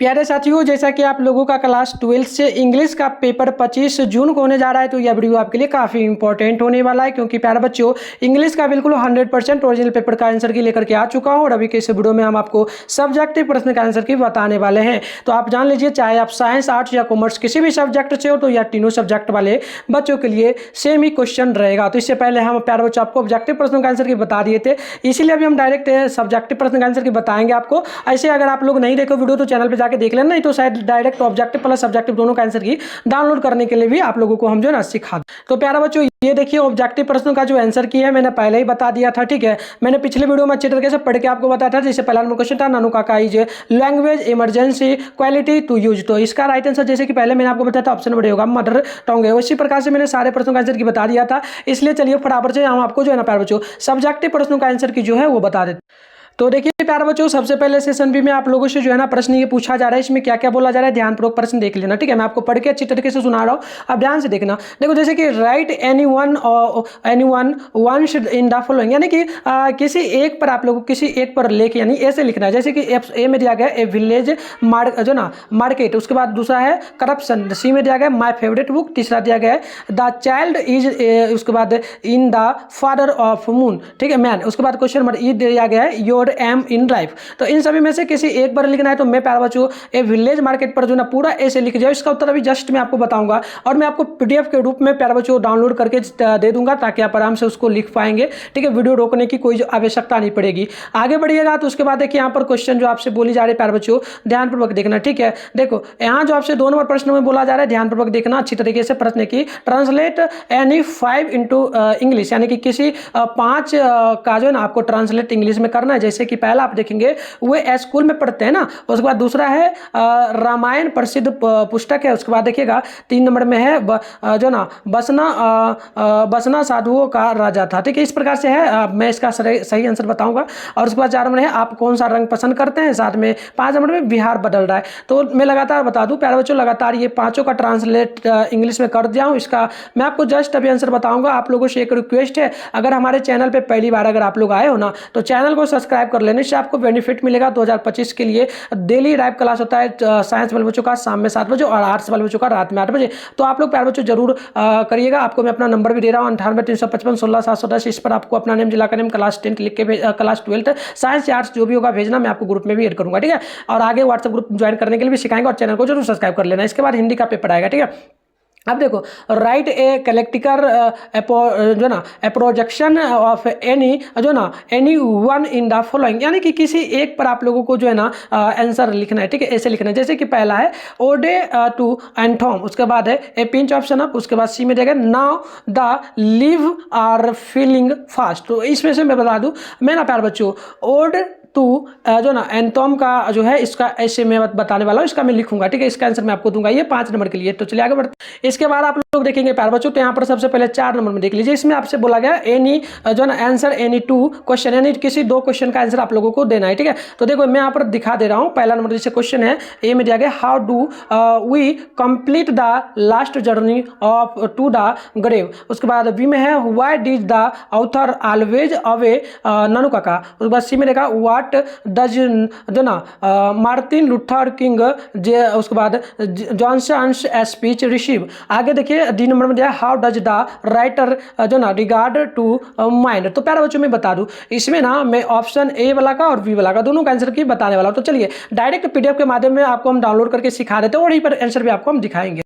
प्यारे साथियों, जैसा कि आप लोगों का क्लास 12 से इंग्लिश का पेपर 25 जून को होने जा रहा है, तो यह वीडियो आपके लिए काफ़ी इंपॉर्टेंट होने वाला है, क्योंकि प्यारे बच्चों इंग्लिश का बिल्कुल 100% ओरिजिनल पेपर का आंसर की लेकर के आ चुका हूं। और अभी के इस वीडियो में हम आपको सब्जेक्टिव प्रश्न का आंसर की बताने वाले हैं। तो आप जान लीजिए, चाहे आप साइंस, आर्ट्स या कॉमर्स किसी भी सब्जेक्ट से हो, तो यह तीनों सब्जेक्ट वाले बच्चों के लिए सेम ही क्वेश्चन रहेगा। तो इससे पहले हम प्यारे बच्चों आपको ऑब्जेक्टिव प्रश्नों का आंसर की बता दिए थे, इसीलिए अभी हम डायरेक्ट सब्जेक्टिव प्रश्न का आंसर की बताएंगे आपको। ऐसे अगर आप लोग नहीं देखो वीडियो तो चैनल पर जाकर देख लेना, नहीं तो डायरेक्ट ऑब्जेक्टिव प्लस सब्जेक्टिव दोनों का आंसर की डाउनलोड करने के लिए भी आप लोगों को हम जो है ना सिखा दें। तो प्यारा बच्चों, ये देखिए ऑब्जेक्टिव प्रश्नों का जो आंसर की है मैंने पहले ही बता दिया था, ठीक है। मैंने पिछले वीडियो में अच्छे तरीके से पढ़ के आपको बताया था। जैसे पहला नंबर क्वेश्चन था नानू काका is language emergency quality to use, तो इसका राइट आंसर जैसे कि पहले मैंने आपको बताया था ऑप्शन नंबर होगा मदर टंग है। उसी प्रकार से मैंने सारे प्रश्नों का आंसर की बता दिया था, इसलिए चलिए फटाफट से हम आपको जो है ना प्यारे बच्चों सब्जेक्टिव प्रश्नों का आंसर की जो है वो बता देते। तो देखिए प्यारे बच्चों, सबसे पहले सेशन बी में आप लोगों से जो है ना प्रश्न ये पूछा जा रहा है, इसमें क्या क्या बोला जा रहा है ध्यानपूर्वक प्रश्न देख लेना, ठीक है। मैं आपको पढ़ के अच्छी तरीके से सुना रहा हूँ, आप ध्यान से देखना। देखो जैसे कि right any one one should in the following, यानी कि किसी एक पर आप लोगों को किसी एक पर लेके यानी ऐसे लिखना है। जैसे कि ए में दिया गया ए विलेज जो ना मार्केट, उसके बाद दूसरा है करप्शन, सी में दिया गया माई फेवरेट बुक, तीसरा दिया गया है द चाइल्ड इज, उसके बाद in the father of moon, ठीक है मैन। उसके बाद क्वेश्चन नंबर ई दिया गया है योर एम इन लाइफ। तो इन सभी में से किसी एक बार लिखना है। तो मैं प्यारे बच्चों ए विलेज मार्केट पर जो ना पूरा ऐसे लिख जाओ, इसका उत्तर अभी जस्ट मैं आपको बताऊंगा और मैं आपको पीडीएफ के रूप में प्यारे बच्चों डाउनलोड करके दे दूंगा, ताकि आप आराम से उसको लिख पाएंगे, ठीक है। वीडियो रोकने की कोई आवश्यकता नहीं पड़ेगी। आगे बढ़िएगा तो उसके बाद देखिए यहाँ पर क्वेश्चन जो आपसे बोली जा रही है प्यारे बच्चों, ध्यानपूर्वक देखना, ठीक है। देखो यहाँ जो आपसे 2 नंबर प्रश्न में बोला जा रहा है, ध्यानपूर्वक देखना अच्छी तरीके से प्रश्न की। ट्रांसलेट एनी 5 इंटू इंग्लिश, यानी कि किसी 5 का जो है ना आपको ट्रांसलेट इंग्लिश में करना है। जैसे कि पहला आप देखेंगे वे स्कूल में पढ़ते हैं ना, उसके बाद दूसरा है रामायण प्रसिद्ध पुस्तक है। उसके बाद देखिएगा 3 नंबर में है जो ना बसना साधुओं का राजा था, ठीक है। इस प्रकार से है, मैं इसका सही आंसर बताऊंगा। और उसके बाद 4 नंबर है आप कौन सा रंग पसंद करते हैं, साथ में 5 नंबर में बिहार बदल रहा है। तो मैं लगातार बता दूं प्यारे बच्चों, लगातार ये 5 का ट्रांसलेट इंग्लिश में कर दिया हूं। इसका मैं आपको जस्ट अभी आंसर बताऊंगा। आप लोगों से एक रिक्वेस्ट है, अगर हमारे चैनल पर पहली बार अगर आप लोग आए हो ना, तो चैनल को सब्सक्राइब कर लेने से आपको बेनिफिट मिलेगा। 2025 के लिए डेली लाइव क्लास होता है साइंस वाले बच्चों का शाम में 7 बजे और आर्ट्स वाले बच्चों का रात में 8 बजे। तो आप लोग प्यारे बच्चों जरूर करिएगा। आपको मैं अपना नंबर भी दे रहा हूँ 98 355 16 710। इस पर आपको अपना नेम, जिला का नेम, क्लास 10 लिख के क्लास 12 साइंस या आर्ट्स जो भी होगा भेजना, मैं आपको ग्रुप में भी ऐड करूंगा, ठीक है। और आगे व्हाट्सएप ग्रुप ज्वाइन करने के लिए भी सिखाएंगे, और चैनल को जरूर सब्सक्राइब कर लेना। इसके बाद हिंदी का पेपर आएगा, ठीक है। अब देखो राइट ए कलेक्टिकर जो ना प्रोजेक्शन ऑफ एनी जो ना any one in the following, यानी कि किसी एक पर आप लोगों को जो है ना आंसर लिखना है, ठीक है। ऐसे लिखना है जैसे कि पहला है ओडे टू एंथोम, उसके बाद है ए पिंच ऑफ सनप, उसके बाद सी में देगा now the live are feeling fast. तो इसमें से मैं बता दूं, मैं ना प्यारे बच्चों ओड टू जो ना एंथोम का जो है इसका ऐसे मैं बताने वाला हूँ, इसका मैं लिखूंगा, ठीक है। इसका आंसर मैं आपको दूंगा, ये 5 नंबर के लिए। तो चलिए आगे बढ़ते। इसके बाद आप लोग देखेंगे प्यारे बच्चों, तो यहाँ पर सबसे पहले 4 नंबर में देख लीजिए। इसमें आपसे बोला गया एनी जो ना आंसर एनी 2 क्वेश्चन, यानी किसी 2 क्वेश्चन का आंसर आप लोगों को देना है, ठीक है। तो देखो मैं यहाँ पर दिखा दे रहा हूँ। पहला नंबर जैसे क्वेश्चन है ए में दिया गया how do we complete the last journey of to the grave. उसके बाद बी में है why did the author always away Nanu Kaka. उसके बाद सी में देखा व्हाट डज जो ना मार्टिन लूथर किंग जे, उसके बाद जॉनसन स्पीच रिसीव। आगे देखिए डी नंबर में दिया हाउ डज द राइटर जो ना रिगार्ड टू माइंड। तो प्यारे बच्चों में बता दूं, इसमें ना मैं ऑप्शन ए वाला का और बी वाला का दोनों का आंसर की बताने वाला हूं। तो चलिए डायरेक्ट पीडीएफ के माध्यम में आपको हम डाउनलोड करके सिखा देते हैं, और वहीं पर आंसर भी आपको हम दिखाएंगे।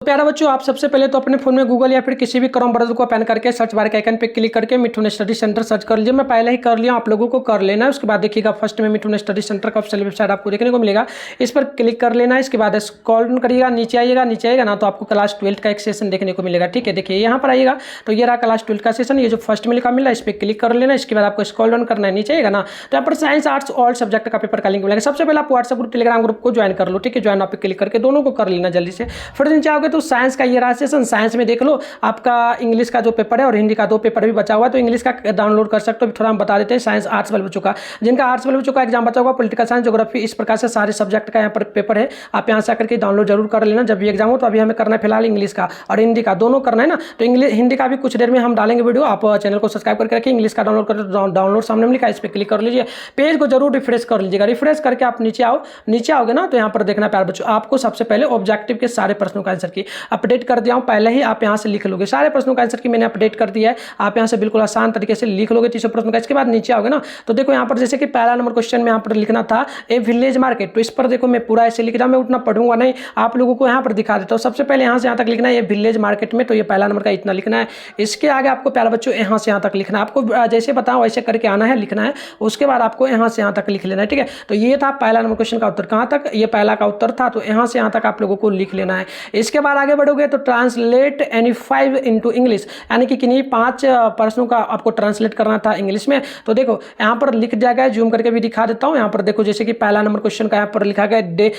प्यारे बच्चों, आप सबसे पहले तो अपने फोन में गूगल या फिर किसी भी क्रोम ब्राउज़र को ओपन करके सर्च बार के आइकन पे क्लिक करके मिठुन स्टडी सेंटर सर्च कर लीजिए। मैं पहले ही कर लिया, आप लोगों को कर लेना है। उसके बाद देखिएगा फर्स्ट में मिठुन स्टडी सेंटर का ऑफिशियल वेबसाइट आपको देखने को मिलेगा, इस पर क्लिक कर लेना है। इसके बाद स्क्रॉल डाउन करिएगा, नीचे आइएगा ना, तो आपको क्लास 12 का एक सेशन देखने को मिलेगा, ठीक है। देखिए यहाँ पर आइएगा तो ये रहा क्लास 12 का सेशन, ये जो फर्स्ट में लिखा मिला है इस पर क्लिक कर लेना। इसके बाद आपको स्क्रॉल डाउन करना है, नीचे आइएगा ना, तो यहाँ पर साइंस आर्ट्स ऑल सब्जेक्ट का पेपर का लिंक मिलेगा। सबसे पहले आप व्हाट्सएप ग्रुप टेलीग्राम ग्रुप को ज्वाइन कर लो, ठीक है। ज्वाइन आप पे क्लिक करके दोनों को कर लेना जल्दी से। फिर नीचे आओगे तो साइंस का ये रहा सेशन। साइंस में देख लो आपका इंग्लिश का जो पेपर है और हिंदी का 2 पेपर भी बचा हुआ है, तो इंग्लिश का डाउनलोड कर सकते हो। थोड़ा हम बता देते हैं। साइंस आर्ट्स वाले बच्चों का, जिनका आर्ट्स वाले बच्चों का एग्जाम बचा हुआ, पॉलिटिकल साइंस, ज्योग्राफी, इस प्रकार से सारे सब्जेक्ट का यहाँ पर पेपर है। आप यहाँ से आकर के डाउनलोड जरूर कर लेना जब भी एग्जाम हो। तो अभी हमें करना है फिलहाल इंग्लिश का और हिंदी का, दोनों करना है ना। तो इंग्लिश हिंदी का भी कुछ देर में हम डालेंगे वीडियो। आप चैनल को सब्सक्राइब करके रखिए। इंग्लिश का डाउनलोड कर, डाउनलोड सामने में लिखा है, इस पर क्लिक कर लीजिए। पेज को जरूर रिफ्रेश कर लीजिएगा। रिफ्रेश करके आप नीचे आओ, नीचे आओगे ना तो यहाँ पर देखना प्यारे बच्चों, आपको सबसे पहले ऑब्जेक्टिव के सारे प्रश्नों का आंसर की अपडेट कर दिया हूँ पहले ही। आप यहाँ से लिख लोगे सारे प्रश्नों का आंसर की मैंने अपडेट कर दिया है। आप यहाँ से बिल्कुल आसान तरीके से लिख लोगे 300 प्रश्नों का। इसके बाद नीचे आओगे ना तो देखो यहाँ पर जैसे कि पहला नंबर क्वेश्चन में यहाँ पर लिखना था ए विलेज मार्केट, तो इस पर देखो मैं पूरा ऐसे लिख रहा हूँ, मैं उतना पढ़ूंगा नहीं, आप लोगों को यहाँ पर दिखा देता हूँ। सबसे पहले यहाँ से यहाँ तक लिखना है ये विलेज मार्केट में, तो ये पहला नंबर का इतना लिखना है। इसके आगे आपको प्यारे बच्चों यहाँ से यहाँ तक लिखना है। आपको जैसे बताओ वैसे करके आना है, लिखना है। उसके बाद आपको यहाँ से यहाँ तक लिख लेना है, ठीक है। तो ये था पहला नंबर क्वेश्चन का उत्तर। कहाँ तक? ये पहला का उत्तर था, तो यहाँ से यहाँ तक आप लोगों को लिख लेना है। इसके बाद आगे बढ़ोगे तो ट्रांसलेट एनी 5 इनटू इंग्लिश, यानी कि किन्हीं 5 प्रश्नों का आपको ट्रांसलेट करना था इंग्लिश में। तो देखो यहाँ पर लिख दिया गया, जूम करके भी दिखा देता हूँ। यहाँ पर देखो जैसे कि पहला नंबर क्वेश्चन का यहाँ पर लिखा गया डे,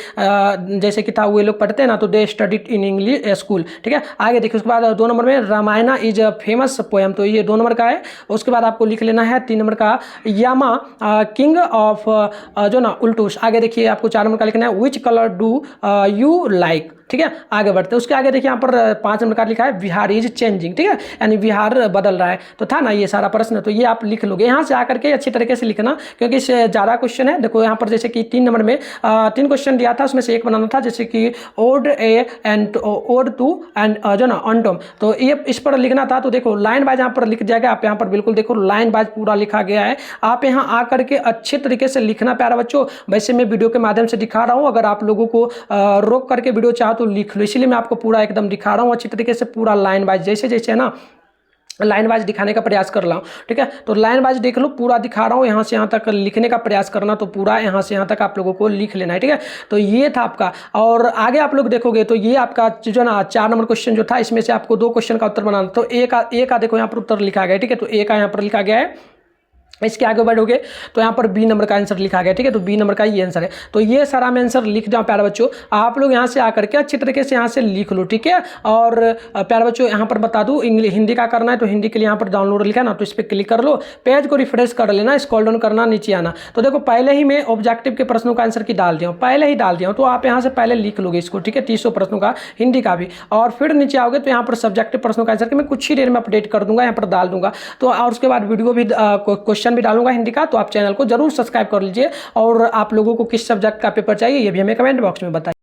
जैसे कि था वो लोग पढ़ते हैं ना, तो दे स्टडीड इन इंग्लिश स्कूल, ठीक है। आगे देखिए उसके बाद 2 नंबर में Ramayana is a famous poem, तो ये 2 नंबर का है। उसके बाद आपको लिख लेना है 3 नंबर का यामा किंग ऑफ जो ना उल्टूस। आगे देखिए आपको 4 नंबर का लिखना है which colour do you like, ठीक है। आगे बढ़ते हैं। उसके आगे देखिए यहाँ पर 5 नंबर का लिखा है बिहार इज चेंजिंग, ठीक है, यानी बिहार बदल रहा है। तो था ना ये सारा प्रश्न, तो ये आप लिख लोगे। यहाँ से आकर के अच्छी तरीके से लिखना, क्योंकि इससे ज़्यादा क्वेश्चन है। देखो यहाँ पर जैसे कि 3 नंबर में 3 क्वेश्चन दिया था, उसमें से एक बनाना था, जैसे कि odd a and odd two and जो ना ऑनटोम, तो ये इस पर लिखना था। तो देखो लाइन बाय यहाँ पर लिख जाएगा। आप यहाँ पर बिल्कुल देखो लाइन बाय पूरा लिखा गया है। आप यहाँ आकर के अच्छे तरीके से लिखना प्यारा बच्चों। वैसे मैं वीडियो के माध्यम से दिखा रहा हूँ, अगर आप लोगों को रोक करके वीडियो चाहो तो लिख लो, इसलिए मैं आपको पूरा एकदम दिखा रहा हूँ अच्छी तरीके से, पूरा लाइन वाइज जैसे जैसे है ना लाइन वाइज दिखाने का प्रयास कर रहा हूँ, ठीक है। तो लाइन वाइज देख लो, पूरा दिखा रहा हूँ, यहाँ से यहाँ तक लिखने का प्रयास करना, तो पूरा यहाँ से यहाँ तक आप लोगों को लिख लेना है, ठीक है। तो ये था आपका। और आगे आप लोग देखोगे तो ये आपका जो ना 4 नंबर क्वेश्चन जो था, इसमें से आपको 2 क्वेश्चन का उत्तर बनाना। तो ए का देखो यहाँ पर उत्तर लिखा गया है, ठीक है। तो ए का यहाँ पर लिखा गया है। इसके आगे बढ़ोगे तो यहाँ पर बी नंबर का आंसर लिखा गया, ठीक है। तो बी नंबर का ये आंसर है। तो ये सारा मैं आंसर लिख जाऊँ प्यारे बच्चों। आप लोग यहाँ से आकर के अच्छी तरीके से यहाँ से लिख लो, ठीक है। और प्यारे बच्चों यहाँ पर बता दूँ, हिंदी का करना है तो हिंदी के लिए यहाँ पर डाउनलोड लिखा है ना, तो इस पर क्लिक कर लो, पेज को रिफ्रेश कर लेना, स्क्रॉल डाउन करना, नीचे आना। तो देखो पहले ही मैं ऑब्जेक्टिव के प्रश्नों का आंसर की डाल दिया हूँ, पहले ही डाल दिया हूँ। तो आप यहाँ से पहले लिख लोगे इसको, ठीक है, 300 प्रश्नों का, हिंदी का भी। और फिर नीचे आओगे तो यहाँ पर सब्जेक्टिव प्रश्नों का आंसर की मैं कुछ ही देर में अपडेट कर दूंगा, यहाँ पर डाल दूंगा। तो और उसके बाद वीडियो भी क्वेश्चन भी डालूंगा हिंदी का। तो आप चैनल को जरूर सब्सक्राइब कर लीजिए। और आप लोगों को किस सब्जेक्ट का पेपर चाहिए ये भी हमें कमेंट बॉक्स में बताइए।